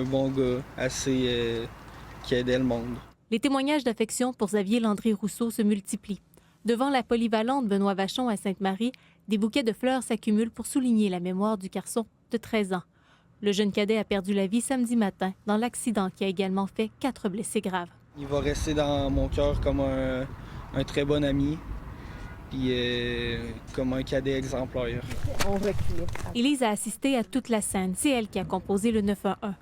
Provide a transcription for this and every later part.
un bon gars, assez qui aidait le monde. Les témoignages d'affection pour Xavier Landry-Rousseau se multiplient. Devant la polyvalente Benoît Vachon à Sainte-Marie, des bouquets de fleurs s'accumulent pour souligner la mémoire du garçon de 13 ans. Le jeune cadet a perdu la vie samedi matin dans l'accident qui a également fait 4 blessés graves. Il va rester dans mon cœur comme un très bon ami, puis comme un cadet exemplaire. Élise a assisté à toute la scène. C'est elle qui a composé le 911.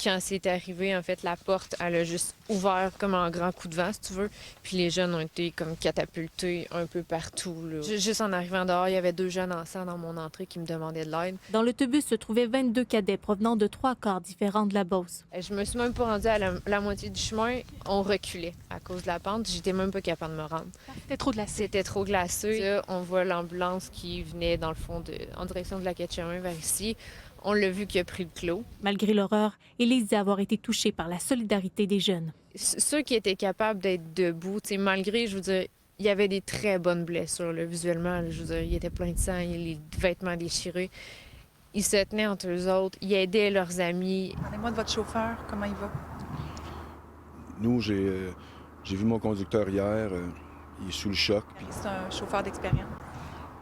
Quand c'est arrivé, en fait, la porte, elle a juste ouvert comme un grand coup de vent, si tu veux. Puis les jeunes ont été comme catapultés un peu partout, là. Juste en arrivant dehors, il y avait 2 jeunes enfants dans mon entrée qui me demandaient de l'aide. Dans l'autobus se trouvaient 22 cadets provenant de 3 corps différents de la Beauce. Je me suis même pas rendue à la moitié du chemin. On reculait à cause de la pente. J'étais même pas capable de me rendre. C'était trop glacé. C'était trop glacé. Là, on voit l'ambulance qui venait, dans le fond, en direction de la quai de chemin vers ici. On l'a vu qui a pris le clos. Malgré l'horreur, Élise dit avoir été touchée par la solidarité des jeunes. Ceux qui étaient capables d'être debout, malgré, je veux dire, il y avait des très bonnes blessures, là, visuellement. Là, je veux dire, il était plein de sang, les vêtements déchirés. Ils se tenaient entre eux autres, ils aidaient leurs amis. Parlez-moi de votre chauffeur, comment il va? Nous, j'ai vu mon conducteur hier, il est sous le choc. C'est un chauffeur d'expérience.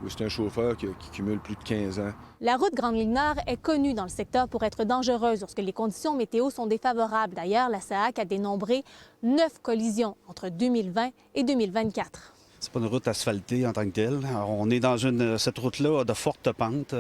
Oui, c'est un chauffeur qui cumule plus de 15 ans. La route Grande Ligne Nord est connue dans le secteur pour être dangereuse lorsque les conditions météo sont défavorables. D'ailleurs, la SAAC a dénombré 9 collisions entre 2020 et 2024. C'est pas une route asphaltée en tant que telle. Alors, on est dans cette route-là a de fortes pentes.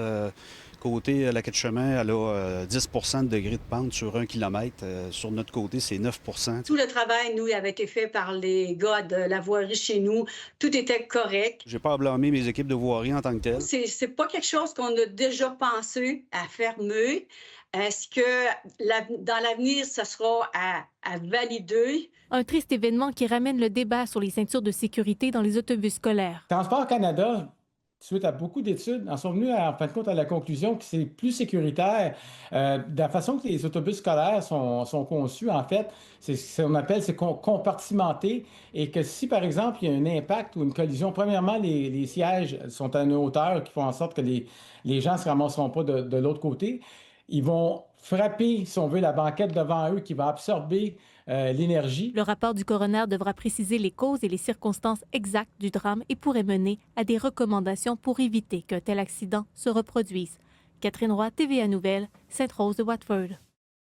Côté la quai de chemin, elle a 10 de degrés de pente sur 1 kilomètre. Sur notre côté, c'est 9 Tout le travail, nous, avait été fait par les gars de la voirie chez nous. Tout était correct. J'ai pas à blâmer mes équipes de voirie en tant que telles. C'est pas quelque chose qu'on a déjà pensé à fermer. Est-ce que dans l'avenir, ce sera à valider? Un triste événement qui ramène le débat sur les ceintures de sécurité dans les autobus scolaires. Transport Canada, suite à beaucoup d'études, en sont venus en fin de compte à la conclusion que c'est plus sécuritaire. De la façon que les autobus scolaires sont conçus, en fait, c'est ce qu'on appelle compartimenté, et que si, par exemple, il y a un impact ou une collision, premièrement, les sièges sont à une hauteur qui font en sorte que les gens ne se ramasseront pas de l'autre côté. Ils vont frapper, si on veut, la banquette devant eux qui va absorber l'énergie. Le rapport du coroner devra préciser les causes et les circonstances exactes du drame et pourrait mener à des recommandations pour éviter qu'un tel accident se reproduise. Catherine Roy, TVA Nouvelles, Sainte-Rose de Watford.